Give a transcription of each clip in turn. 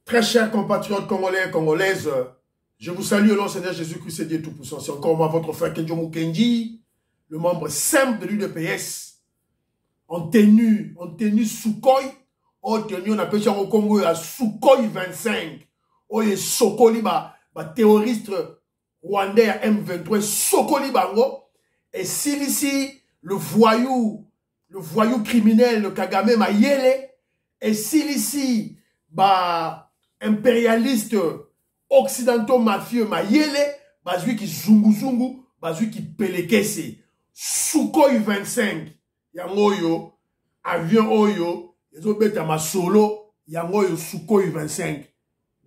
Très chers compatriotes congolais et congolaises, je vous salue au nom du Seigneur Jésus-Christ et Dieu Tout-Puissant. C'est encore moi, votre frère Kenjo Mukendi, le membre simple de l'UDPS, en tenue Sukhoi, en tenue, on appelle ça au Congo à Sukhoi 25. Oh, et Sokoli, terroriste rwandais à M23, Sokoli Bango, et ici, le voyou criminel, le Kagame Mayele, et ici, impérialiste occidentaux mafieux Mayele, celui qui zungu, celui qui pelekese, Sukhoi 25, yangoyo, avion oyo, ils ont bêté ma solo, yangoyo Sukhoi 25.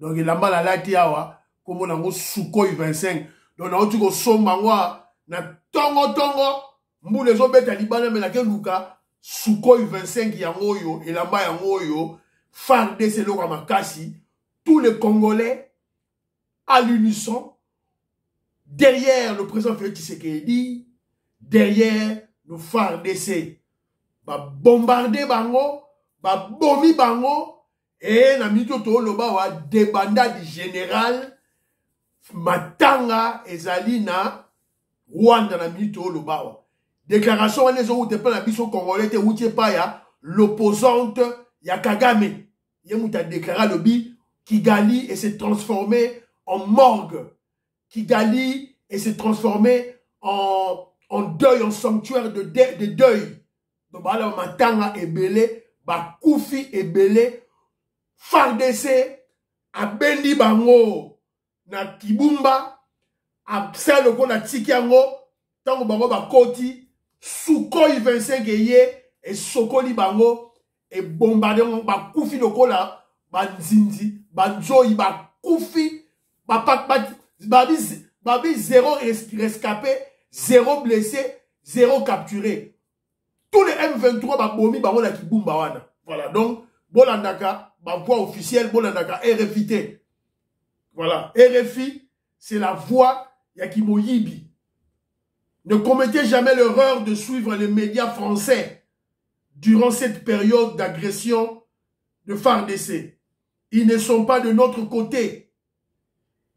Donc il a mal à la tiawa, comme on a Sukhoi 25. Donc on a dit que somangwa, na tongo, mbou les ont bêté à Liban, mais la keluka, Sukhoi 25 yangoyo, il a mal yangoyo, FARDC le Ramakasi, tous les Congolais à l'unisson, derrière le président Félix Tshisekedi, derrière le FARDC, bombarder bango, bombi bango, et na mitoto loba wa débandade général Matanga ezali na Rwanda na mitoto loba wa. Déclaration les autres de la biso congolais te outie pa ya l'opposante ya Kagame. Il a déclaré le bi Kigali et s'est transformé en morgue. Kigali et s'est transformé en deuil, en sanctuaire de deuil. Donc, là, Matanga est belé, Koufi est belé, FARDC, a Bendi Bango, na Kibumba, a Selo Kona Tikiango, Tango Bango Bakoti, Sukhoi 25 et Sokoli Bango, et bombardé ba koufi lokola ba nzinzi ba nzoyi ba koufi babi zéro rescapé, zéro blessé, zéro capturé. Tous les M23 ba bomi ba wona kibumba wana. Voilà, donc bolandaka ba voix officielle, bolandaka RFI. Voilà, RFI c'est la voix ya Kimoyibi. Ne commettez jamais l'erreur de suivre les médias français durant cette période d'agression de FARDC. Ils ne sont pas de notre côté.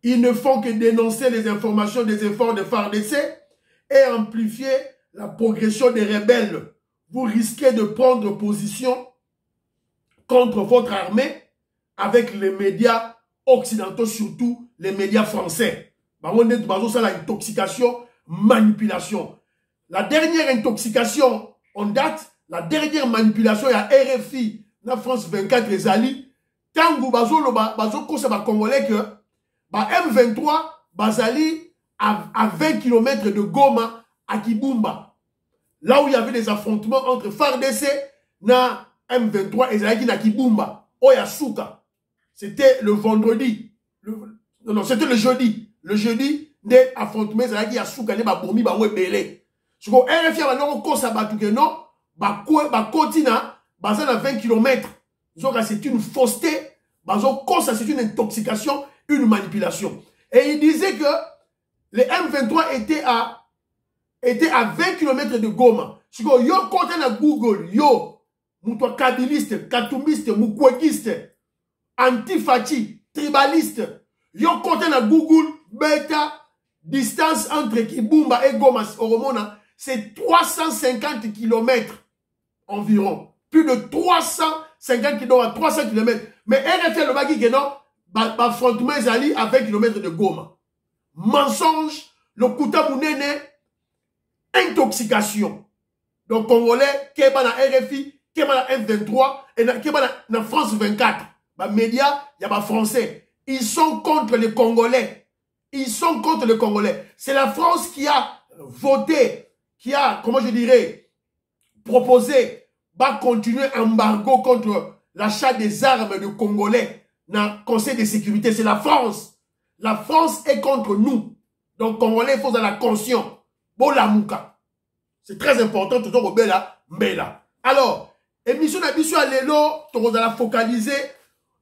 Ils ne font que dénoncer les informations des efforts de FARDC et amplifier la progression des rebelles. Vous risquez de prendre position contre votre armée avec les médias occidentaux, surtout les médias français. On est dans la intoxication, manipulation. La dernière intoxication en date, la dernière manipulation, il y a RFI, la France 24 et Ali. Tango bazo kosa ba congolais que M23 bazali à 20 km de Goma à Kibumba. Là où il y avait des affrontements entre FARDC na M23 et Ali na Kibumba. Oyasuka. C'était le vendredi. Non, c'était le jeudi. Le jeudi, des affrontements Ali Yasuka ne ba bomi ba belé. Ce que RFI a non kosa ba tout non. Continent, basé à 20 km. C'est une fausseté, c'est une intoxication, une manipulation. Et il disait que les M23 étaient à 20 km de Goma. Si vous comptez dans Google, moutoua kabiliste, katoumiste, moukwegiste, antifati, tribaliste, comptez dans Google, bêta, distance entre Kibumba et Goma, c'est 350 km environ. Plus de 350 km, 300 km. Mais RFI le bagi que non, affrontement Zali à 20 km de Goma. Mensonge, le Kouta Mounene, intoxication. Donc Congolais, qui est dans RFI, qui est dans F23, et qui est dans France 24. Les médias, il y a des Français. Ils sont contre les Congolais. Ils sont contre les Congolais. C'est la France qui a voté, qui a, comment je dirais, proposé, va continuer embargo contre l'achat des armes de Congolais dans le Conseil de sécurité. C'est la France. La France est contre nous. Donc, Congolais, il faut la conscience. Bolamouka. C'est très important, tout au Bela, Mbela. Alors, émission d'habitude à l'élo,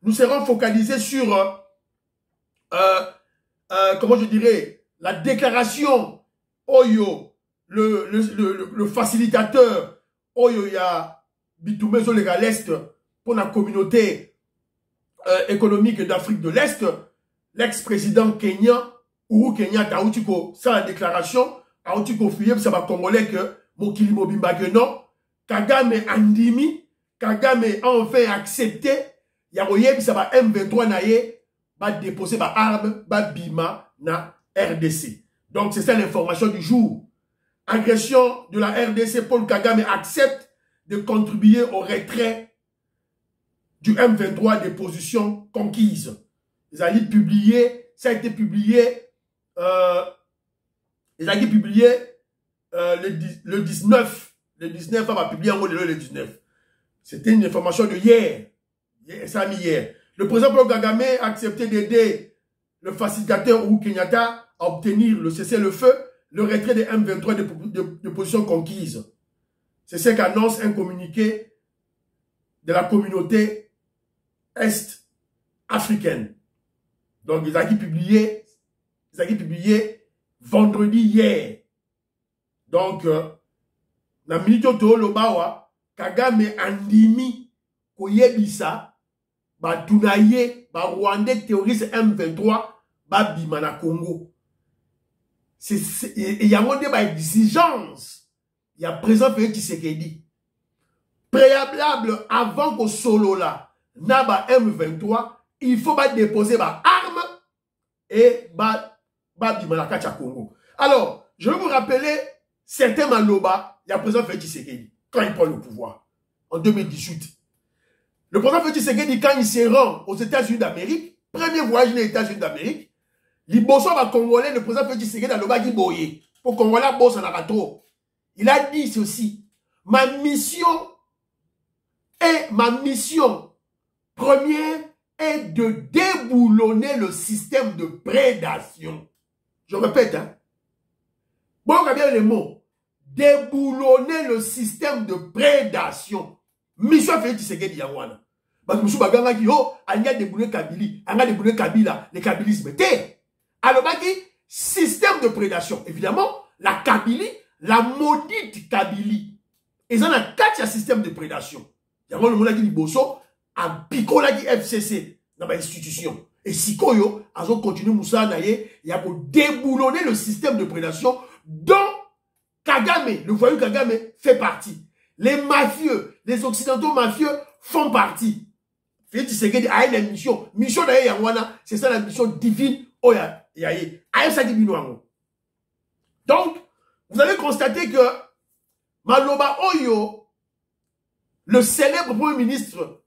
nous serons focalisés sur, comment je dirais, la déclaration Oyo, le facilitateur Oyo ya Bitoumezo l'Est pour la communauté économique d'Afrique de l'Est, l'ex-président kenyan, Uhuru Kenyatta, a eu sa déclaration, a eu confié, ça va congolais que Mokili Mobimba que non, Kagame andimi, Kagame a enfin accepté, Yaroye, ça va M23 naye, va déposer ma arme, va bima na RDC. Donc c'est ça l'information du jour. Agression de la RDC, Paul Kagame accepte de contribuer au retrait du M23 des positions conquises. Ils allaient publier, ça a été publié, ils allaient publier le 19. Le 19, on va publier en haut le 19. C'était une information de hier. Ça a mis hier. Le président Paul Kagame a accepté d'aider le facilitateur Uhuru Kenyatta à obtenir le cessez-le-feu, le retrait des M23 de positions conquises. C'est ce qu'annonce un communiqué de la communauté est-africaine. Donc, ils ont publié vendredi hier. Donc, na minute lobawa, Kagame andimi koyebisa, ba tunaye, ba Rwandais terroriste M23, ba bimana Congo. Il y a une exigence. Il y a présent Félix Tshisekedi. Préalable avant que solo là, na ba M23, il faut pas déposer ma arme et ba bimana kacha Congo. Alors, je vais vous rappeler certains maloba, il y a présent Félix Tshisekedi, quand il prend le pouvoir, en 2018. Le président Félix Tshisekedi, quand il se rend aux États-Unis d'Amérique, premier voyage des États-Unis d'Amérique, Liboso va Congolais, le président Félix Tshisekedi, dans le bas Boye, pour Congolais, boss en a trop. Il a dit ceci, ma mission première est de déboulonner le système de prédation. Je répète, hein. Bon, on a bien les mots. Déboulonner le système de prédation. Mission Félix Tshisekedi Yawana. Parce que M. Baganga dit, oh, il y a déboulonné Kabili, il y a déboulonné Kabila, les Kabilismes. Alors, il dit, système de prédation. Évidemment, la Kabylie, la maudite Kabylie. Ils ont un 4 système de prédation. Il y a le monde qui dit Bosso, à Pico qui FCC dans l'institution. Et si Koyo, ils ont continué Moussa Naye, il y a pour déboulonner le système de prédation dont Kagame, le voyou Kagame, fait partie. Les mafieux, les occidentaux mafieux font partie. Félix Tshisekedi a une mission. Mission d'ailleurs, c'est ça la mission divine. Oh, donc, vous allez constater que Maloba Oyo, le célèbre premier ministre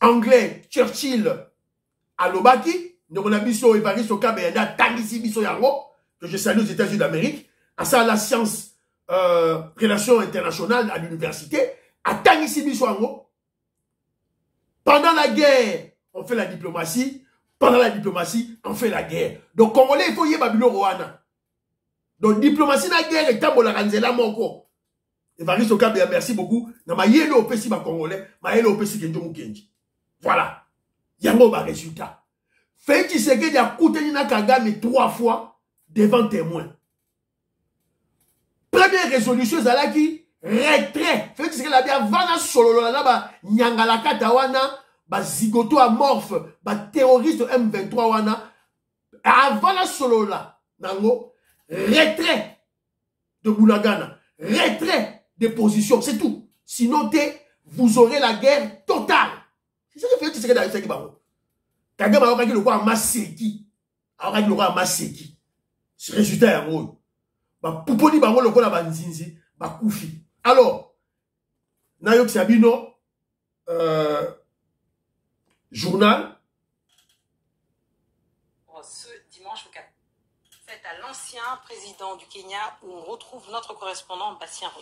anglais, Churchill, Alobaki, Nobonabiso Evaristo Kabeyanda, Tangisi Biso Yango, que je salue aux États-Unis d'Amérique, à ça la science, relations internationales à l'université, à Tangisi Biso Yango. Pendant la guerre, on fait la diplomatie. Pendant la diplomatie, on fait la guerre. Donc, Congolais, il faut y avoir Rwanda. Donc, diplomatie, la guerre, et tambo la ranzela moko. Evaristo Kabea, merci beaucoup. Na ma yelo opesi ma Congolais, ma yelo opesi kenjo mukenji. Voilà. Yango ba résultat. Félix Tshisekedi a coûté na Kagame 3 fois devant témoin. Première résolution, Zalaki, retrait. Félix Tshisekedi a bien vana solo la ba nyangala katawana. Ba zigoto amorphe, ba terroriste M23 wana, avant la solo là, nango, retrait de Bounagana, retrait des positions, c'est tout. Sinon, vous aurez la guerre totale. C'est ça que fait Tshisekedi dans le Baro. Kagame a dit le roi Maseki. A dit le roi Maseki. Ce résultat est bon. Ba Pouponi Bango le roi la Banzinzi, ba Koufi. Alors, Nayok Sabino, journal. Ce dimanche au 4. C'est à l'ancien président du Kenya où on retrouve notre correspondant Bastien Roux.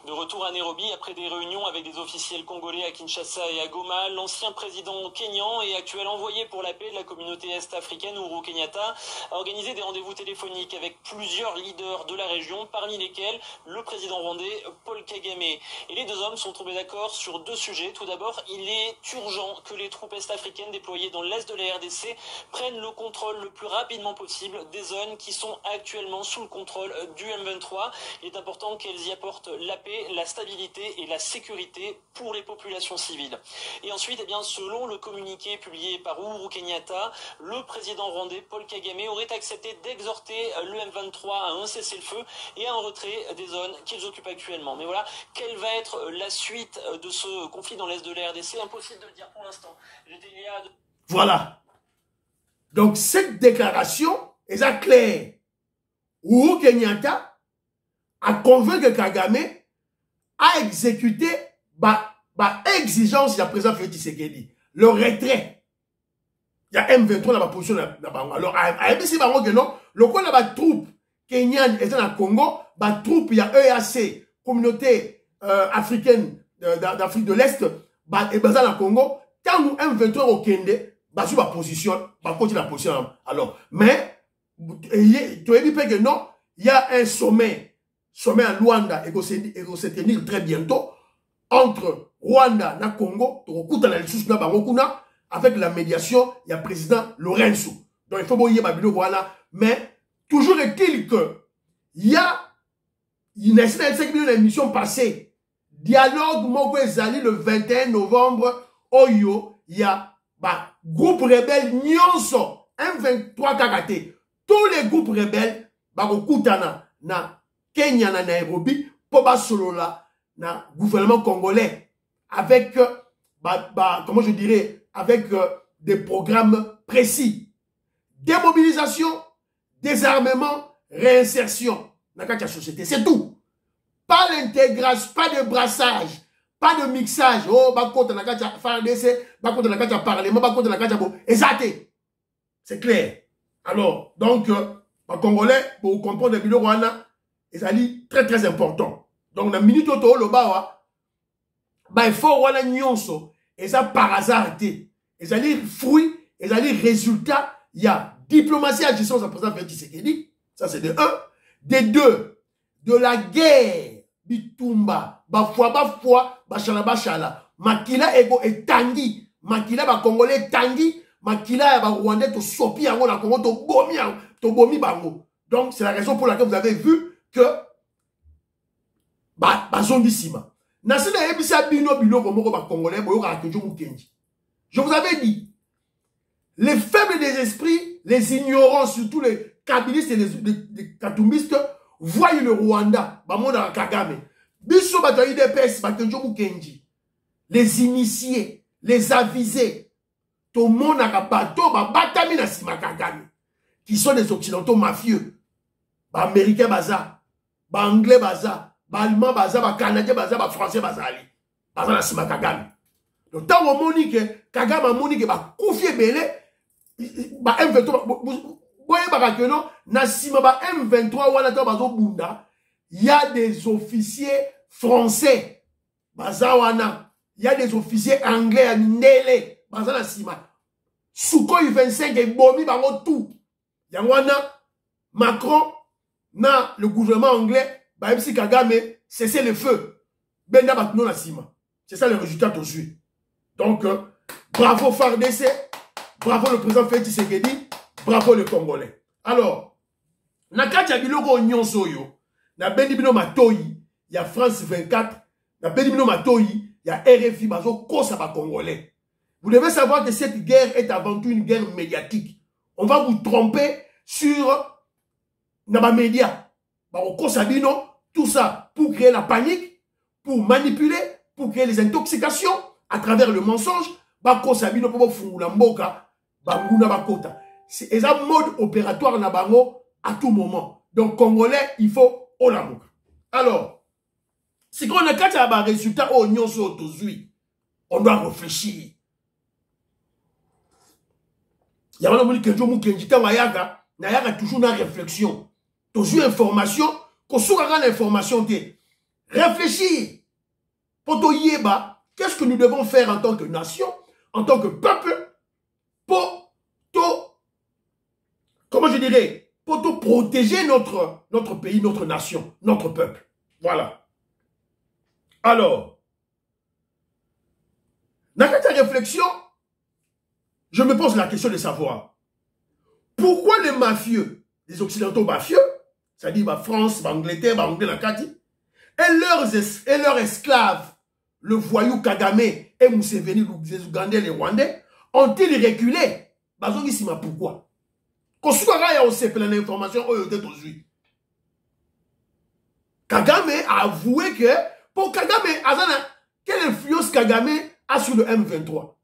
De retour à Nairobi, après des réunions avec des officiels congolais à Kinshasa et à Goma, l'ancien président kényan et actuel envoyé pour la paix de la communauté est-africaine, Uhuru Kenyatta, a organisé des rendez-vous téléphoniques avec plusieurs leaders de la région, parmi lesquels le président rwandais Paul Kagame. Et les deux hommes sont tombés d'accord sur 2 sujets. Tout d'abord, il est urgent que les troupes est-africaines déployées dans l'est de la RDC prennent le contrôle le plus rapidement possible des zones qui sont actuellement sous le contrôle du M23. Il est important qu'elles y apportent la paix paix, la stabilité et la sécurité pour les populations civiles. Et ensuite, eh bien, selon le communiqué publié par Uhuru Kenyatta, le président rwandais Paul Kagame aurait accepté d'exhorter le M23 à un cessez-le-feu et à un retrait des zones qu'ils occupent actuellement. Mais voilà, quelle va être la suite de ce conflit dans l'est de la RDC? Impossible de le dire pour l'instant. Voilà. Donc cette déclaration est claire. Uhuru Kenyatta a convaincu Kagame à exécuter la exigence de la président Félix Tshisekedi. Le retrait. Il y a M23 dans la position. Alors, à MBC, non, le coup de la troupe kenyane est dans le Congo, la troupe, il y a EAC, communauté africaine d'Afrique de l'Est, et dans le Congo, quand nous M23 au Kende, sur la position, continue la position. Alors, mais, tu as dit que non, il y a un sommet à Luanda, et qu'on se tenir très bientôt, entre Rwanda et Congo, avec la médiation, il y a le président Lorenzo. Donc, il faut voir Babilo, voilà. Mais, toujours est-il que, il y a une émission passée, dialogue Moko Ezali le 21 novembre, Oyo, il y a groupe rebelle Nyonso, M23 Kakate. Tous les groupes rebelles, Bakokutana, na Kenya, na Nairobi, Poba Solola, na gouvernement congolais, avec, comment je dirais, avec des programmes précis. Démobilisation, désarmement, réinsertion dans la société. C'est tout. Pas l'intégration, pas de brassage, pas de mixage. Oh, contre la FARDC, contre la Parlement, contre la exacté. C'est clair. Alors, donc, les Congolais, pour comprendre les vidéos, c'est très très important. Donc, dans la minute auto, le bas, il faut voir la nuance. Et ça, par hasard, et ça dit fruit, et ça dit résultat, il y a diplomatie à gestion, ça présente Félix Tshisekedi. Ça, c'est de 1. De 2, de la guerre, bitumba, bafwa, bachala, makila ego et tangi, makila ba congolais tangi, makila ba rwandais to sopi yango na Congo to bomi bango. Donc, c'est la raison pour laquelle vous avez vu que, bazongisima. Nasina ebisa bino komoko ba congolais, boyoka akejo mukenji. Je vous avais dit, les faibles des esprits, les ignorants, surtout les kabilistes et les katumbistes, voient le Rwanda, Bamonda Kagame. Biso bataille des pes, Bakenjo Mukenji. Les initiés, les avisés, tout le monde a bateau, Batami na Sima Kagame, qui sont des occidentaux mafieux. Américains baza, anglais baza, allemand baza, canadien baza, français baza ali. Baza na Sima Kagame. Donc, tant que Monique, Kagame a Monique, ba Koufi Belé, ba M23, voyez pas que non, Nassima ba M23 wala ta bazo bunda, il y a des officiers français, bazawana, il y a des officiers anglais, Ndele, bazana Sima. Sukhoi 25 et bomi bango tout. Yangwana, Macron, na le gouvernement anglais, ba MC Kagame, cessez le feu. Benda batno na Sima. C'est ça le résultat aujourd'hui. Donc, bravo FARDC, bravo le président Félix Tshisekedi, bravo le Congolais. Alors, Nakatia Biloko Nyonsoyo, na Benibino Matoyi, il y a France 24, na Benibino Matoyi, il y a RFI, Bazo Kosaba Congolais. Vous devez savoir que cette guerre est avant tout une guerre médiatique. On va vous tromper sur Naba Média, Bazo Kosabino, tout ça pour créer la panique, pour manipuler, pour créer les intoxications, à travers le mensonge, bako sabino pobo fungula mboka, banguna bakota. C'est un mode opératoire na bango à tout moment. Donc, Congolais, il faut olamoka. Alors, si on a quatre résultats au nyonso tozui, on doit réfléchir. Il y a un kenjo mukenjita wayaga, na yaga toujours na réflexion. Tozui information, ko soukara l'information te. Réfléchir. Poto yeba. Qu'est-ce que nous devons faire en tant que nation, en tant que peuple, pour comment je dirais, pour protéger notre pays, notre nation, notre peuple. Voilà. Alors, dans cette réflexion, je me pose la question de savoir, pourquoi les mafieux, les occidentaux mafieux, c'est-à-dire France, Angleterre, Anglais, et leurs esclaves, le voyou Kagame et Museveni, les Ougandais, les Rwandais, ont-ils reculé? Pourquoi? Kagame a avoué que pour Kagame, quelle influence Kagame a sur le M23?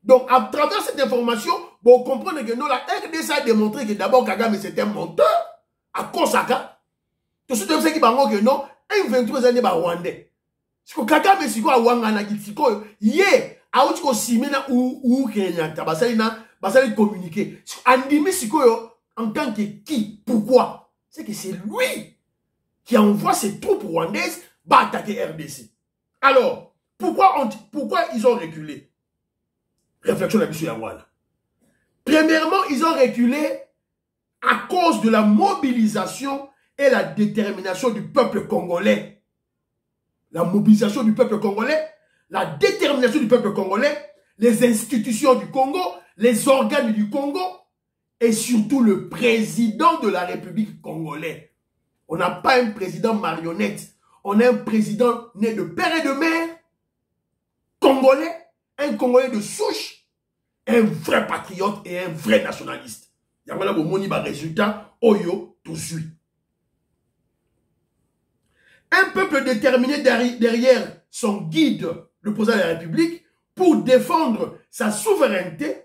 Donc, à travers cette information, vous comprenez que non, la RDC a démontré que d'abord Kagame c'était un menteur à Kosaka. Tout ce qui parle que non, M23 années Rwandais. Parce que Kagame c'est quoi Wangana Gitiko, yé, a outiko simena ou Kenyatta, basali communiquer. Andimi Sikoyo, en tant que qui? Pourquoi? C'est que c'est lui qui envoie ses troupes rwandaises attaquer RDC. Alors, pourquoi ils ont reculé? Réflexion là-dessus, voilà. Premièrement, ils ont reculé à cause de la mobilisation et la détermination du peuple congolais. La mobilisation du peuple congolais, la détermination du peuple congolais, les institutions du Congo, les organes du Congo et surtout le président de la République congolaise. On n'a pas un président marionnette, on a un président né de père et de mère, congolais, un Congolais de souche, un vrai patriote et un vrai nationaliste. Il y a un résultat, Oyo, tout suit. Un peuple déterminé derrière son guide, le président de la République, pour défendre sa souveraineté,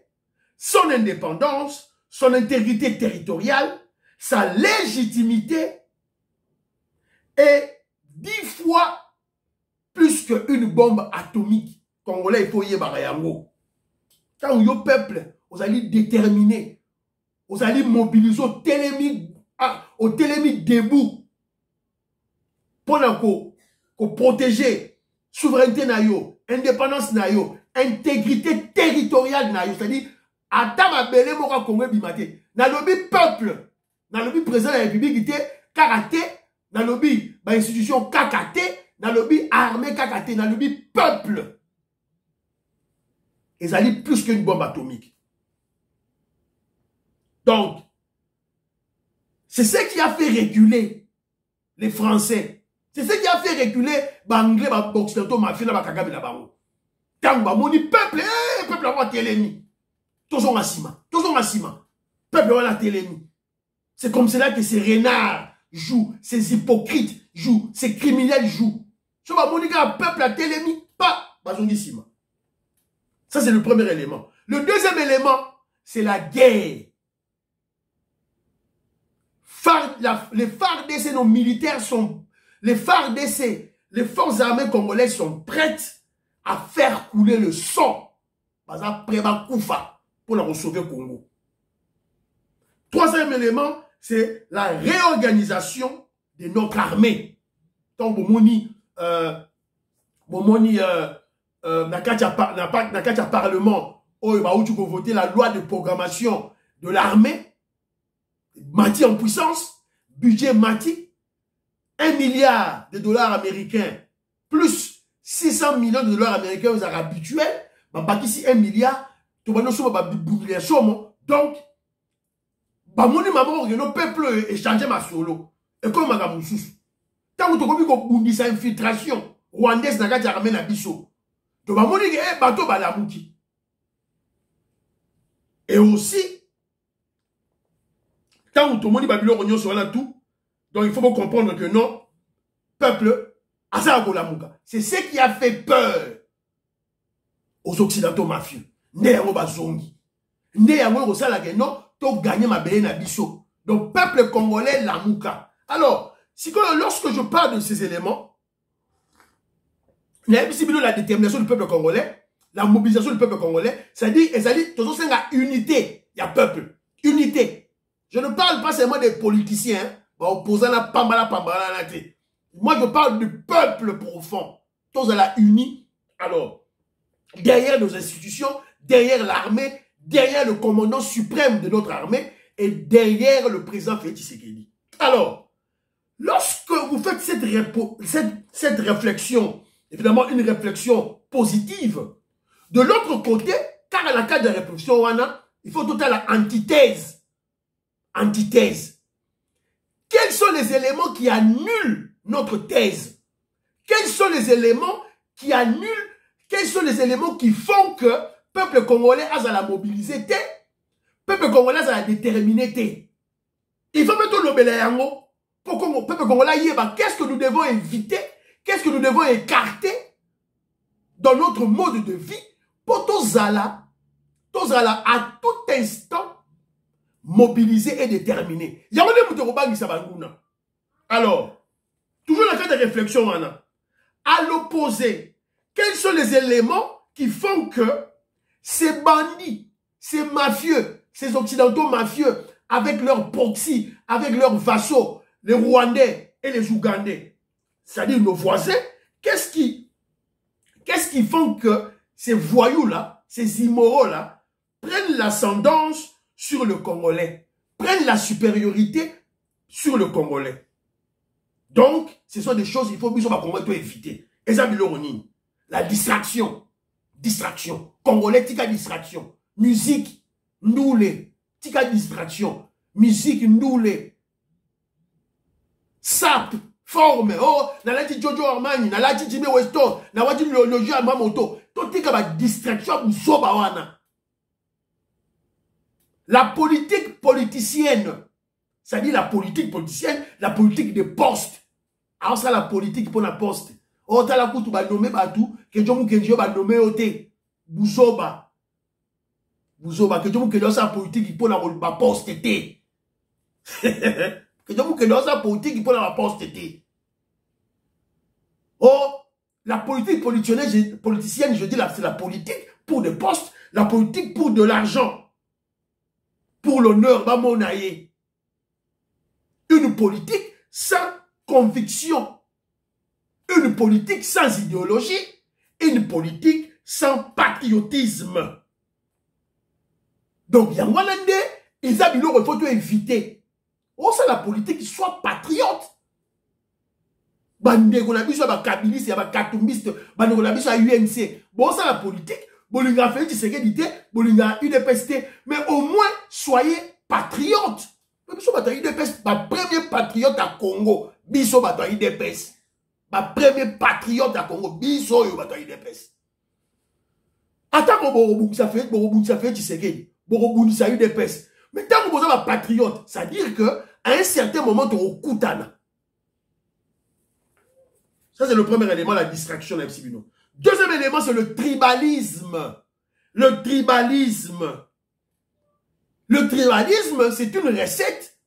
son indépendance, son intégrité territoriale, sa légitimité et 10 fois plus qu'une bombe atomique. Congolais, il faut y avoir. Quand vous êtes peuple, vous allez déterminer, vous allez mobiliser au télémique debout pour protéger souveraineté nayo, indépendance nayo, intégrité territoriale nayo, c'est-à-dire atama belé moka Congo bimate. Na lobi peuple, na lobi président de la République était karaté, na lobi ba institution kakaté, na lobi armée kakaté, na lobi peuple. Ils allaient plus qu'une bombe atomique. Donc, c'est ce qui a fait reculer les Français. C'est ce qui a fait reculer les Anglais, les Occidentaux, les Mafias, les Kagame, les Barons. Quand on dit peuple, peuple a télémi. Toujours en ciment. Peuple a télémi. C'est comme cela que ces renards jouent, ces hypocrites jouent, ces criminels jouent. Si on dit que le peuple a télémi, pas, on dit ciment. Ça, c'est le premier élément. Le deuxième élément, c'est la guerre. Les FARDC, nos militaires sont... Les FARDC, les forces armées congolaises sont prêtes à faire couler le sang. Après Koufa, pour la sauver Congo. Troisième élément, c'est la réorganisation de notre armée. Donc, Nakatia Parlement, où tu peux voter la loi de programmation de l'armée, Mati en puissance, budget Mati, 1 milliard de dollars américains, plus 600 millions de dollars américains aux arabes habituels, ici 1 milliard, donc, le peuple échange ma solo. Et comme Magamoussous, tant que tu as une infiltration rwandaise n'a pas ramené à Bissau. Et aussi, quand tout le monde Babylone sur la tout, donc il faut comprendre que non, peuple, c'est ce qui a fait peur aux Occidentaux mafieux. Donc, peuple congolais, la mouka. Alors, lorsque je parle de ces éléments, la détermination du peuple congolais, la mobilisation du peuple congolais, c'est-à-dire, toujours c'est la unité, il y a peuple, unité. Je ne parle pas seulement des politiciens, opposant la pambala. Moi, je parle du peuple profond. Tous à la unie. Alors, derrière nos institutions, derrière l'armée, derrière le commandant suprême de notre armée et derrière le président Félix Tshisekedi. Alors, lorsque vous faites cette réflexion, évidemment une réflexion positive, de l'autre côté, car à la cadre de la réflexion, il faut tout à la antithèse. Antithèse. Quels sont les éléments qui annulent notre thèse? quels sont les éléments qui annulent, quels sont les éléments qui font que le peuple congolais a la mobilisé, le peuple congolais a la déterminé. Il faut mettre le béléango pour que le peuple congolais y ait, qu'est-ce que nous devons éviter, qu'est-ce que nous devons écarter dans notre mode de vie pour Tozala à tout instant mobilisé et déterminé. Alors, toujours la de réflexion, à l'opposé, quels sont les éléments qui font que ces bandits, ces mafieux, ces occidentaux mafieux, avec leurs proxys, avec leurs vassaux, les Rwandais et les Ougandais, c'est-à-dire nos voisins, qu'est-ce qui font que ces voyous-là, ces immoraux-là, prennent l'ascendance sur le Congolais, prennent la supériorité sur le Congolais. Donc, ce sont des choses qu'il faut éviter. Et ça, la distraction. Distraction. Congolais, tika distraction. Musique, ndoule. Tika distraction. Musique, ndoule. Sap, forme. Oh, nalati Jojo Armani, nalati Jimmy Weston, nalati Lologia Mamoto. Tout tika ba distraction, msoba wana. La politique politicienne, c'est-à-dire la politique politicienne, la politique de poste. Alors ça, la politique pour la poste. Oh, t'as la coup, tu vas nommer Batou, que Djomou Kenjo va nommer Ote. Bouzoba. Bouzoba, que Djomou Kenjo sa politique pour la poste. Que Djomou Kenjo sa politique pour la poste. Oh, la politique politicienne, je dis, c'est la politique pour des postes, la politique pour de l'argent. Pour l'honneur, Bamonaye. Une politique sans conviction. Une politique sans idéologie. Une politique sans patriotisme. Donc, Yangwalande, ils ont il faut éviter. Oh, c'est la politique soit patriote. Bandego na biso ba kabiliste, ya ba katumbiste, bandego na biso à UNC. Bon, c'est la politique. Bolinga fait du Bolinga UDPST, mais au moins soyez patriotes. Biso bata UDPS, ma premier patriote à Congo, biso bata UDPS. Ma premier patriote à Congo, biso yo bata UDPS. Attends que Borobunsa fait du Tshisekedi, Borobunsa UDPS. Mais tant que vous avez un patriote, ça veut dire que à un certain moment tu au Koutana. Ça c'est le premier élément, la distraction de Sibino. Deuxième élément, c'est le tribalisme. Le tribalisme. Le tribalisme, c'est une recette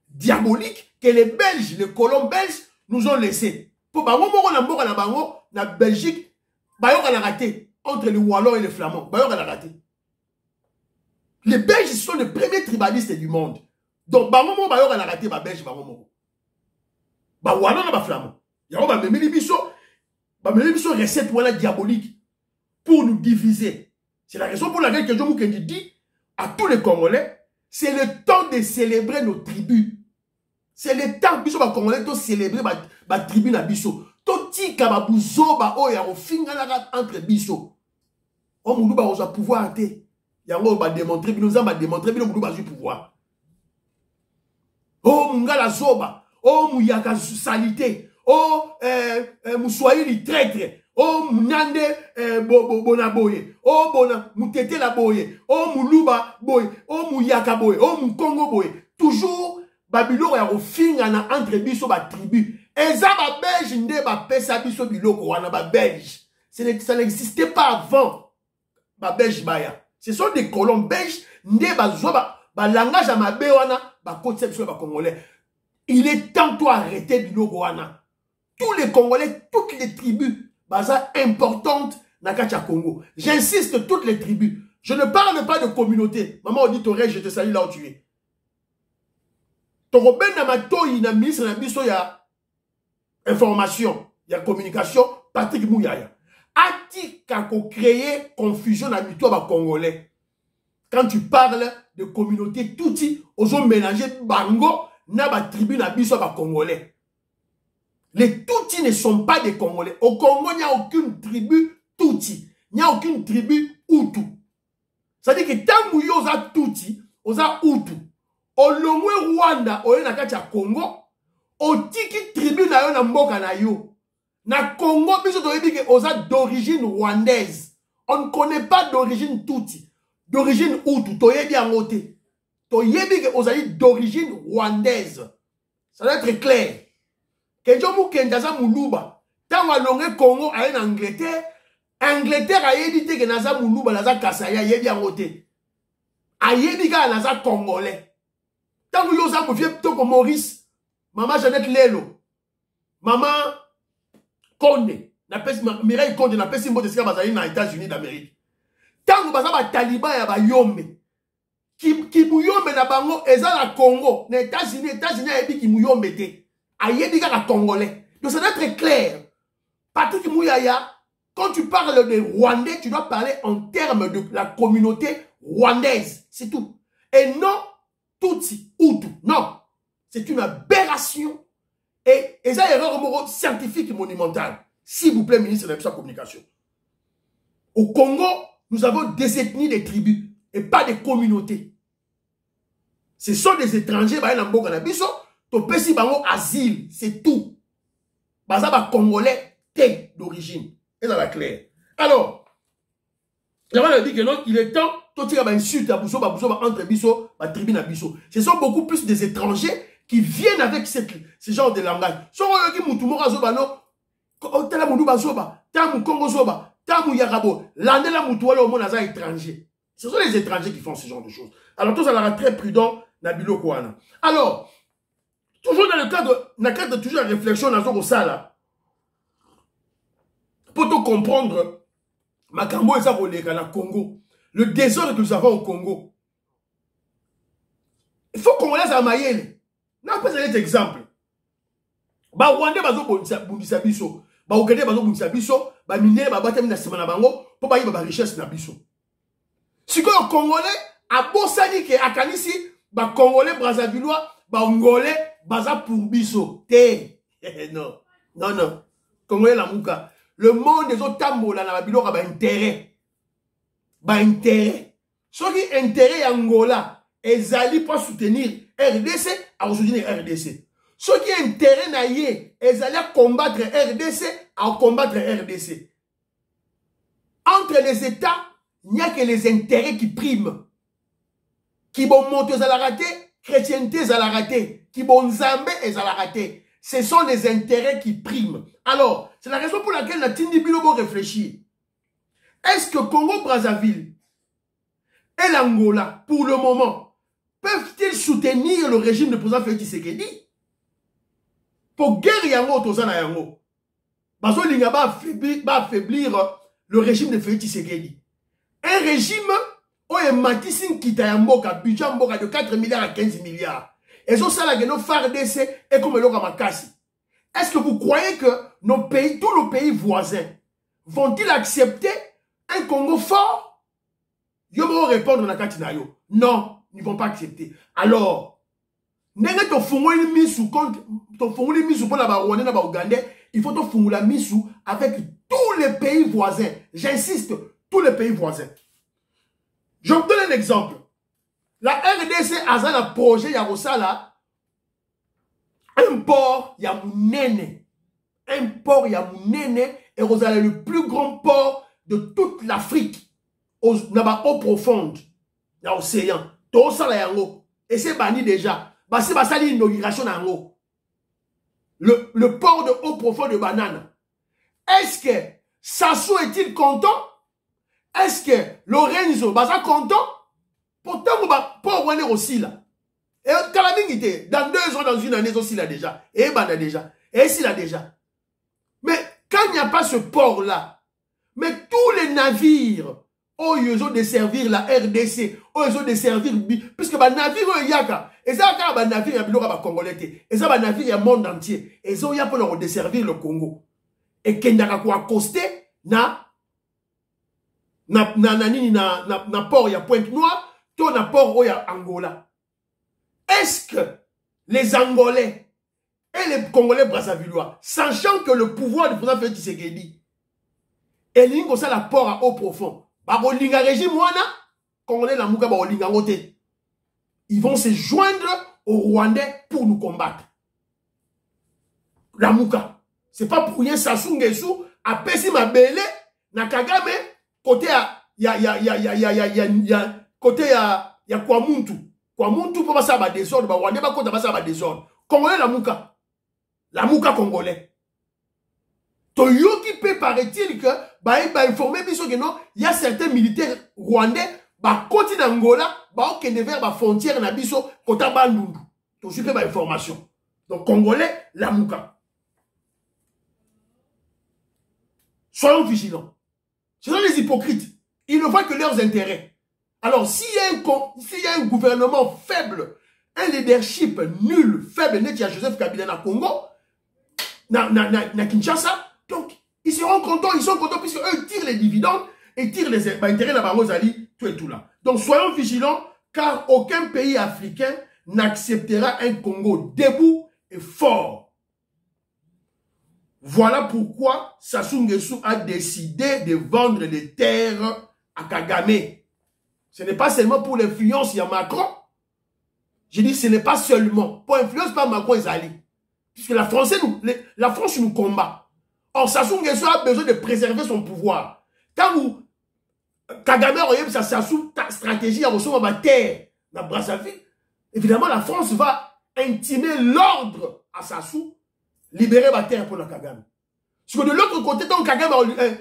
diabolique que les Belges, les colons belges, nous ont laissé. Pour la Belgique, on a raté entre les Wallons et les Flamands. On a raté. Les Belges sont les premiers tribalistes du monde. Donc, on a raté les Belges. Les Wallons et les Flamands. Il y a une recette diabolique pour nous diviser. C'est la raison pour laquelle que Djomou Kendi dit à tous les Congolais, c'est le temps de célébrer nos tribus. C'est le temps que les Congolais de célébrer ma tribu na biso. Toti kababuzo ba o ya ofinga entre biso. On nous ba pouvoir té. Yango ba démontrer bino za ba démontrer bino ba pouvoir. Oh mungala zoba, oh muyaka salité. Oh, Moussoaïli traître. Oh, Mounande Bonaboye. Oh, Moutete la boye. Oh, Moulouba boye. Oh, Mouyaka boye. Oh, Moukongo boye. Toujours, Babylone a ofingana entre biso ba tribu. Et ça, ba belge, nde ba pesa biso biloko wana ba belge. Ça n'existait pas avant. Ba belge baya. Ce sont des colons belges, nde ba zoba, ba langage à ma bewana, ba conception ba congolais. Il est temps de arrêter biloko wana. Tous les Congolais, toutes les tribus, baza importantes dans le Congo. J'insiste, toutes les tribus. Je ne parle pas de communauté. Maman auditorie, je te salue là où tu es. Toroben Namato, il y a ministre il y a information, il y a communication, Patrick Mouyaya. A-t-il créé confusion dans le Congolais? Quand tu parles de communauté, tout ils ont mélangé Bango, na tribu, na biso Congolais. Les Tutsis ne sont pas des Congolais. Au Congo, il n'y a aucune tribu Tutsi. Il n'y a aucune tribu Hutu. C'est-à-dire que tant que vous avez Tutsi, vous avez Hutu. Au Lomwe Rwanda, au Congo, au Tiki tribu na yo na mboka na yo. Na Congo, biso toyebi que oza d'origine rwandaise. On ne connaît pas d'origine Tutsi. D'origine Hutu. Toyebi en te. Toyebi que oza d'origine rwandaise. Ça doit être clair. Kenjo mu kenjaza muluba. Tango alonge Congo aye en Angleterre. Angleterre ayebi te que naza muluba naza kasaya yebi en te. Ayebi ka naza congolais. Tango yoza mufie toko Maurice. Maman Jeannette Lelo. Maman Konde. Mireille Konde na pesi mbote sika bazali na États-Unis d'Amérique. Tango baza ba taliban ya ba yombe. Kimuyombe na bango eza la Congo. Na États-Unis ayebi kimuyombe te. Ayebi ka congolais. Donc ça doit être clair. Patrick Mouyaya, quand tu parles de Rwandais, tu dois parler en termes de la communauté rwandaise. C'est tout. Et non Tutsi, Hutu. Non. C'est une aberration. Et ça, c'est une erreur scientifique monumentale. S'il vous plaît, ministre de la Communication. Au Congo, nous avons des ethnies, des tribus, et pas des communautés. Ce sont des étrangers, qui ont asile, c'est tout. Baza Congolais, d'origine. Et ça va clair. Alors, j'avais dit que non, il est temps, tout il y a une insulte à Bousso, entre Bisso, ma tribu à Bisso. Ce sont beaucoup plus des étrangers qui viennent avec ce genre de langage. Ce sont eux qui moutoumou azoba non, tala moudou bazoba, tamu Congo zoba, tamu Yarabo, l'andela moutouala au monde aza étranger. Ce sont les étrangers qui font ce genre de choses. Alors tout ça sera très prudent, Nabilo Kouana. Alors, toujours dans le cadre de toujours la réflexion dans ça là, pour tout comprendre, Makambo et ça na Congo, le désordre que nous avons au Congo. Il faut qu'on laisse à Mayele. Non, pas un exemple. Ba Rwanda bazo bundisa biso, ba Uganda bazo bundisa biso, ba minere ba batami na sima na bango po ba yiba ba richesse na biso. Sikoyo Congolais a bosani ke akanisi ba Congolais Brazzavillois, ba Angolais baza pour biso. Te. Non. Non non. Congolais la muka. Le monde des autres tambola na babiloko ba intérêt. Ba intérêt. Ce qui intérêt Angola ezali pour soutenir RDC à soutenir RDC. Ce qui est intérêt naïe, ils allaient combattre RDC à combattre RDC. Entre les États, il n'y a que les intérêts qui priment. Qui vont monter à la rater, chrétienté à la rater, qui vont zambé à la rater. Ce sont les intérêts qui priment. Alors, c'est la raison pour laquelle Natindi Bilobo réfléchit. Est-ce que Congo-Brazzaville et l'Angola, pour le moment, peuvent-ils soutenir le régime de président Félix Tshisekedi? Pour guerre yango tozana yango. Bazo linga ba affaiblir le régime de Félix Tshisekedi. Un régime où est Matissin Kita Yamboka, budget Mboka de 4 milliards à 15 milliards. Et ça, ça la FARDC et comme le Ramakasi. Est-ce que vous croyez que nos pays, tous nos pays voisins, vont-ils accepter un Congo fort? Yo vont répondre na Katinayo. Non, ils ne vont pas accepter. Alors, nenge to fungoli misu contre to fungoli misu pour la Rwanda na Ougandais, il faut to fungula misu avec tous les pays voisins. J'insiste, tous les pays voisins. Je vous donne un exemple. La RDC a un projet Yarosala, un port Yamounene. Un port Yamounene est le plus grand port de toute l'Afrique. Dans eau profonde, dans l'océan. Tout ça là yango. Et c'est banni déjà. C'est l'inauguration yango. Le port de eau profonde de Banane. Est-ce que Sassou est-il content? Est-ce que Lorenzo est content? Pourtant, pour Rwanda aussi là. Et Kalamingité, dans 2 ans, dans une année aussi là déjà. Et Bana déjà. Et ici là déjà. Mais quand il n'y a pas ce port là, mais tous les navires, oh, ils ont desservir la RDC, oh, ils ont desservir, puisque les navires, il y a, et ça, quand les navires, il y a Congolais, et ça, les navires, il y a le monde entier, et ça, il y a pour desservir le Congo. Et qu'il y a quoi accoster, na port, il y a Pointe-Noire, tout na port, il y a Angola. Est-ce que les Angolais et les Congolais Brazzavillois, sachant que le pouvoir du président Félix Tshisekedi, et l'île comme ça, la port à eau profond, ils vont se joindre aux Rwandais pour nous combattre. La Mouka. C'est pas pour rien Sassou Nguesso a pesi ma belé na Kagame côté côté ya Kwamuntu. Kwamuntu pour ça ba désordre ba Rwanda ba côté ba ça ba désordre. Congolais la muka congolais. Toyoki peut paraît-il que bah informer biso que non, il y a certains militaires rwandais bah côté d'Angola bah au vers ba frontière na biso côté Bandundu. To suivre ba information. Donc congolais la muka. Soyons vigilants. Ce sont les hypocrites. Ils ne voient que leurs intérêts. Alors, s'il y a un gouvernement faible, un leadership nul, faible, net, il y a Joseph Kabila na Congo, na Kinshasa, donc, ils seront contents, puisque eux tirent les dividendes et tirent les intérêts là-bas, Rosali, tout et tout là. Donc, soyons vigilants, car aucun pays africain n'acceptera un Congo debout et fort. Voilà pourquoi Sassou Nguesso a décidé de vendre les terres à Kagame. Ce n'est pas seulement pour l'influence, il y a Macron. Je dis ce n'est pas seulement. Pour influence, pas Macron et Ali. Puisque la France nous combat. Or, Sassou Nguesso a besoin de préserver son pouvoir. Quand vous, Kagame a sa Sassou stratégie à recevoir ma terre dans Brazzaville, évidemment, la France va intimer l'ordre à Sassou, libérer ma terre pour la Kagame. Parce que de l'autre côté, donc Kagame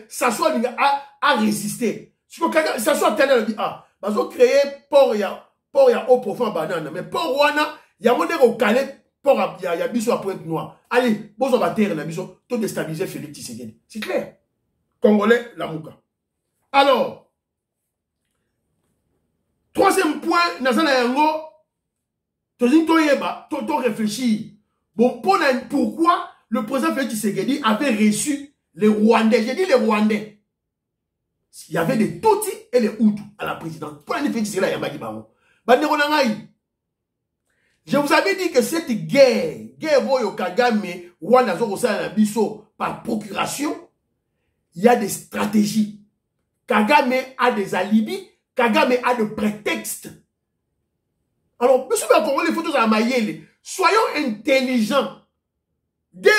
Sassou a résisté. Parce que Sassou a dit, ah, ils ont créé port ya au profond banane. Mais port wana, il y a monté au Calais, port il y a biso à Pointe-Noire. Allez, bon, on va terre, na biso, tout déstabiliser Félix Tshisekedi. C'est clair. Congolais, la mouka. Alors, troisième point, Nazana Yango, to réfléchir. Bon, pourquoi le président Félix Tshisekedi avait reçu les Rwandais? J'ai dit les Rwandais. Il y avait des Tutsis et les Hutus à la présidence. Pour l'année Félix Tshisekedi, il y a Magi Baro. Je vous avais dit que cette guerre Voyo Kagame, Rwanda Zorosa Biso, par procuration, il y a des stratégies. Kagame a des alibis, Kagame a des prétextes. Alors, monsieur Bakongo, les photos à Mayele, soyons intelligents. Guerre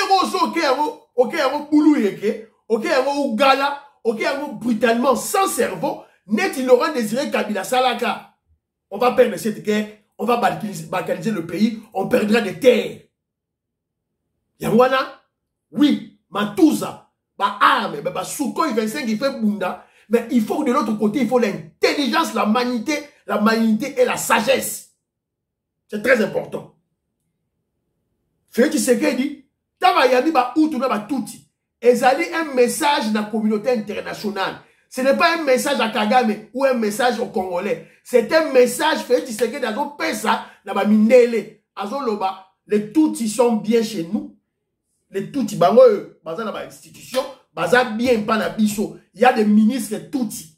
ok, boulou yeke, ok, Ougala, ok, brutalement, sans cerveau, net, il aura désiré Kabila Salaka. On va perdre cette guerre, on va balkaniser le pays, on perdra des terres. Yangwana, oui, Matouza, arme, Sukhoi 25, il fait Bunda, mais il faut que de l'autre côté, il faut l'intelligence, la magnité et la sagesse. C'est très important. Félix Tshisekedi, Tavayami ba Hutu na ba Tutsi. Ezali un message dans la communauté internationale. Ce n'est pas un message à Kagame ou un message aux Congolais. C'est un message fait Tshisekedi dans Pesa, dans ba Mindele, Azoloba. Les Tutsis sont bien chez nous. Les Tutsis, dans la institution, bien pas na biso. Il y a des ministres Tutsis.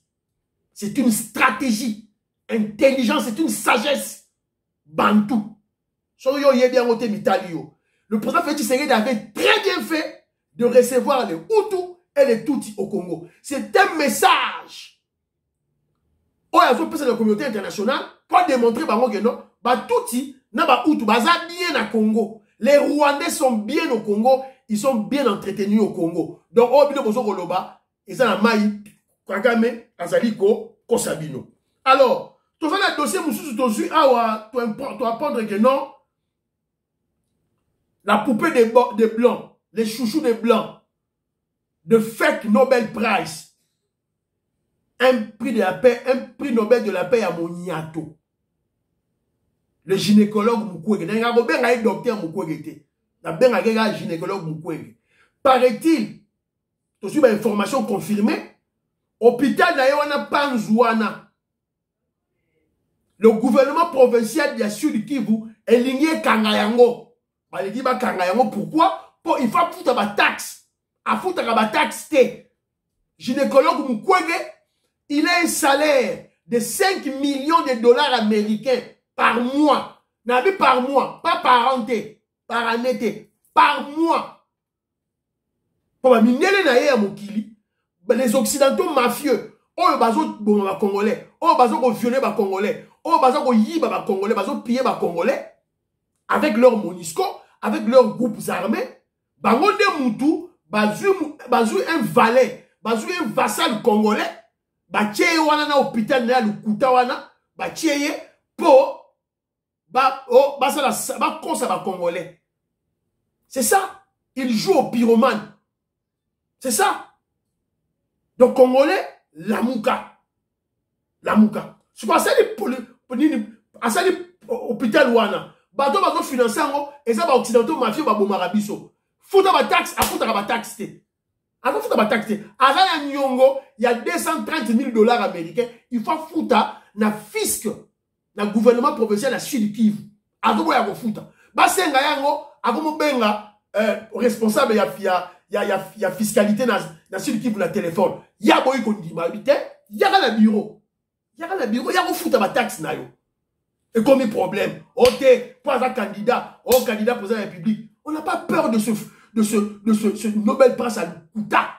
C'est une stratégie, intelligence, c'est une sagesse. Bantou. Le président Félix Tshisekedi avait très bien fait de recevoir les Hutus et les Tutsis au Congo. C'est un message. Oh, il y a la communauté internationale pour démontrer que non, Tutsis, Hutus, bien au Congo. Les Rwandais sont bien au Congo, ils sont bien entretenus au Congo. Donc, oh, bien au Koloba, ils ont un maï, Kagame, Azaliko, Kosabino. Alors, tu vas le dossier, tu apprendre que non, la poupée des blancs, les chouchous des blancs, de fake Nobel Prize, un prix de la paix, un prix Nobel de la paix à Moniato. Le gynécologue Mukwege, le docteur Mukwege, le gynécologue Mukwege. Paraît-il, tu suis une information confirmée, hôpital d'Aïwana Panzouana, le gouvernement provincial de la Sud Kivu est ligné Kangayango. Pourquoi? Il faut foutre ma taxe. À foutre ma taxe, gynécologue Mukwege, il a un salaire de 5 millions de dollars américains par mois. N'a par mois, pas par an, par année, par mois. Pour les Occidentaux mafieux, oh, les Congolais, oh, les violés Congolais, oh, les Congolais, les pillés Congolais, avec leur MONUSCO, avec leurs groupes armés, bango de mutu bazui un valet bazui un vassal congolais batie wana na hôpital na lukuta wana batie po basala bakosa ba congolais. C'est ça. Il joue au pyromane. C'est ça. Donc congolais lamuka. C'est quoi ça les hôpital wana bato bazo financer ngo eza ba occidentaux mafieux ba bomara biso. Futa ba taxe afuta ba taxe te. Futa ba taxe te. Azana nyongo il y a $230,000 américains, il faut futa na fisc na gouvernement provincial na Sud Kivu. Azo ya ko futa. Ba senga yango akomo benga responsable ya fiscalité na Sud Kivu na téléphone. Ya boy ko ndima habité, ya na bureau. Ya ko futa ba taxe na yo. Et comme un problème, ok, pas un candidat, candidat président de la République. On n'a pas peur de ce Nobel Prize à Lukuta,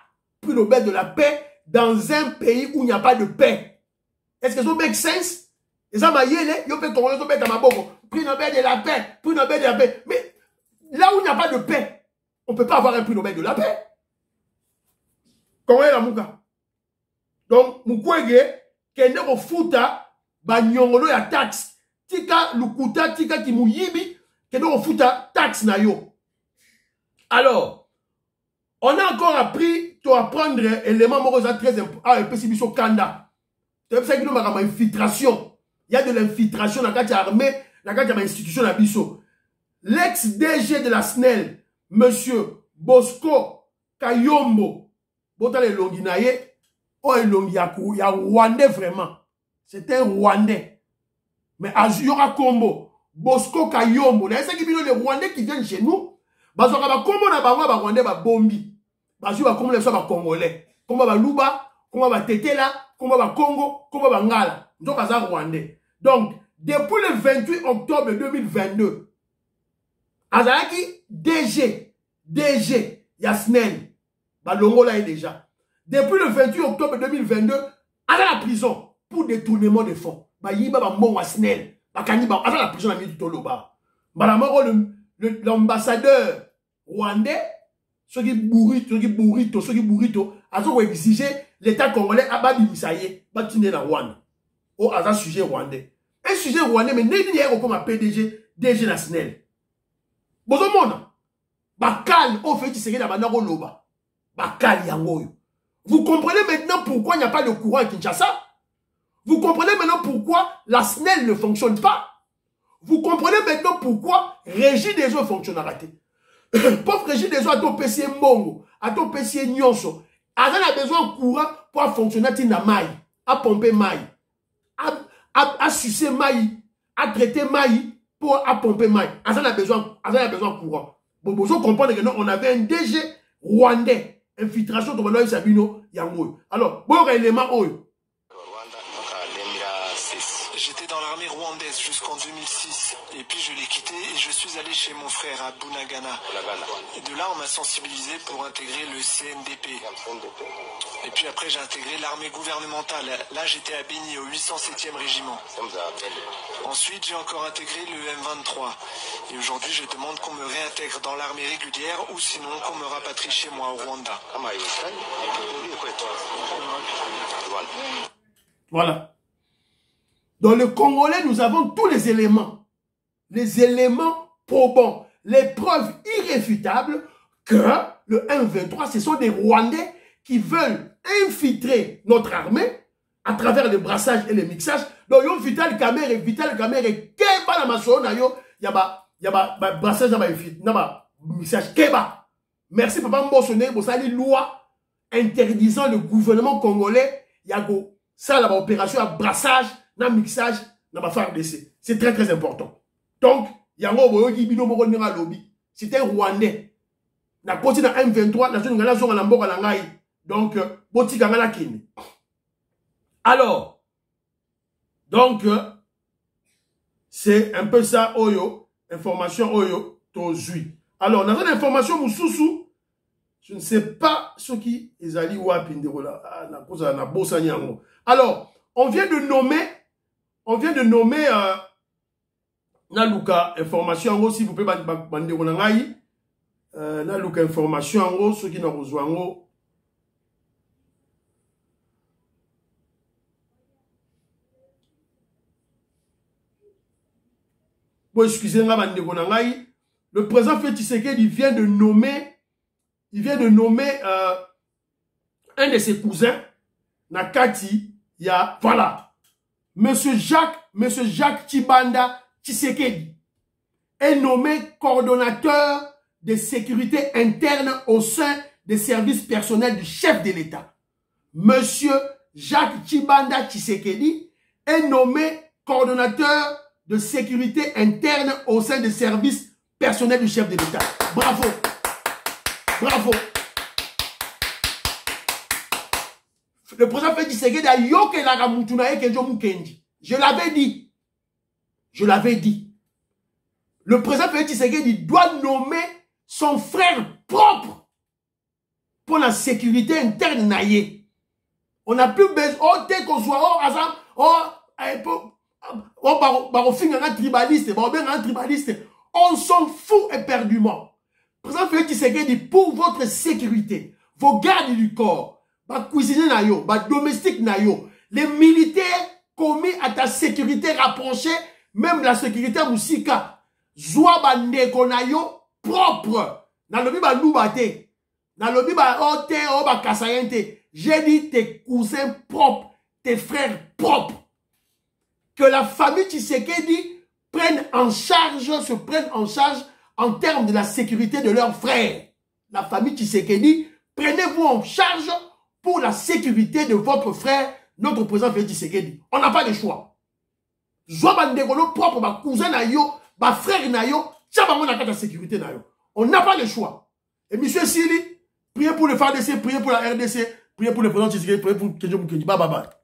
prix Nobel de la paix, dans un pays où il n'y a pas de paix. Est-ce que ça make sense? Et ça m'a yélé, yo peut congolais, yo peut tamaboko, prix Nobel de la paix, prix Nobel de la paix. Mais là où il n'y a pas de paix, on ne peut pas avoir un prix Nobel de la paix. Congolais la mouka. Donc, Mukwege, kende ko futa, ba nyongolo ya taxe. Tika lukuta, tika kimuyibi, que nous futa taxe na yo. Alors, on a encore appris à apprendre élément très important. Et puis, c'est Kanda. C'est ça qui nous a infiltration. Il y a de l'infiltration dans la armée, dans la institution à Bisso. L'ex-DG de la SNEL, monsieur Bosco Kayombo, Botale Longinaye, oh, Longiakou, il y a Rwandais vraiment. C'est un Rwandais. Mais Azura Kombo, Bosco Kayombo, c'est qui les Rwandais qui viennent chez nous. Bazoka ba Kombo na ba Rwandais ba bombi. Bazoka ba Kombo les ba Congolais. Kombo ba Luba, Kombo ba Tetela, Kombo ba Congo, Kombo ba Ngala. Donc Azar Rwandais. Donc depuis le 28 octobre 2022, Azaraki DG Yasnel, ba Longo là est déjà. Depuis le 28 octobre 2022, à la prison pour détournement de fonds. Ba yiba ba mbongo Snell ba kaniba à la prison na mi toloba ba l'ambassadeur rwandais ceux qui burrito azo ko exiger l'état congolais ababimisaye ba tine na Rwanda o aza sujet rwandais un sujet rwandais mais nini yeko comme DG na Snell bozo mona ba kal o fait tiseke na bana ko loba ba kal yango yo. Vous comprenez maintenant pourquoi il n'y a pas de courant à Kinshasa? Vous comprenez maintenant pourquoi la SNEL ne fonctionne pas? Vous comprenez maintenant pourquoi Régie des eaux fonctionne à rater? Pauvre Régie des eaux a ton PC Mongo, a ton PC Nyonso. Elle a besoin de courant pour fonctionner à maille, à pomper maille, à sucer maille, à traiter maille pour pomper maille. Elle a besoin de courant. Bon, vous comprenez que nous, on avait un DG rwandais, infiltration de Manoï Sabino Yango. Alors, bon élément, j'étais dans l'armée rwandaise jusqu'en 2006. Et puis je l'ai quitté et je suis allé chez mon frère à Bunagana. Et de là, on m'a sensibilisé pour intégrer le CNDP. Et puis après, j'ai intégré l'armée gouvernementale. Là, j'étais à Béni, au 807e régiment. Ensuite, j'ai encore intégré le M23. Et aujourd'hui, je demande qu'on me réintègre dans l'armée régulière ou sinon qu'on me rapatrie chez moi au Rwanda. Voilà. Dans le Congolais, nous avons tous les éléments. Les éléments probants. Les preuves irréfutables que le M23, ce sont des Rwandais qui veulent infiltrer notre armée à travers le brassage et le mixage. Donc, yon Vital Kamerhe et Keba la Masona, il y a brassage et mixage Keba. Merci Papa Mbosone, vous avez une loi interdisant le gouvernement congolais, il y a ça, l'opération à brassage, na mixage, na ba FARDC. C'est très très important. Donc, yango boyo ki bino moko ninga lobby. C'était rwandais. Na koti na M23, na zone ngala zonga na mboka na ngai. Donc, boti kangala kini. Alors, donc, c'est un peu ça, oyo, information oyo, tozui. Alors, dans une information moussoussou, je ne sais pas ce qui est allé ou à Pinderola, na kosa na bosa nyango. Alors, on vient de nommer Naluka, information, s'il vous plaît, Banderonangaï. na luka information en gros, ceux qui n'ont rejoint en gros. Bon, excusez-moi, le président Félix Tshisekedi vient de nommer un de ses cousins, Nakati, il y a, voilà, Monsieur Jacques Tshibanda Tshisekedi est nommé coordonnateur de sécurité interne au sein des services personnels du chef de l'État. Monsieur Jacques Tshibanda Tshisekedi est nommé coordonnateur de sécurité interne au sein des services personnels du chef de l'État. Bravo. Bravo. Le président Félix Tshisekedi a yoke la ramutunaye kenjo mukendi. Je l'avais dit. Je l'avais dit. Le président Félix Tshisekedi doit nommer son frère propre pour la sécurité interne naïe. On n'a plus besoin. Oh, dès qu'on soit, on s'en fout éperdument. Président Félix Tshisekedi, pour votre sécurité, vos gardes du corps, vos cuisiniers naïo, vos domestiques naïo, les militaires commis à ta sécurité rapprochée, même la sécurité moussika, zoa bandeko naïo propre. Na lobi ba loubate, na lobi ba ote o ba kasayente. J'ai dit tes cousins propres, tes frères propres. Que la famille Tshisekedi se prenne en charge en termes de la sécurité de leurs frères. La famille Tshisekedi, prenez-vous en charge pour la sécurité de votre frère, notre président Félix Tshisekedi. On n'a pas de choix. Zouabandegolo propre, ma cousin nayo, ma frère nayo, tchabango n'a pas de sécurité nayo. On n'a pas le choix. Et monsieur Sili, priez pour le FARDC, priez pour la RDC, priez pour le président Tshisekedi, priez pour Kenjo Mukendi. Bye bye bye.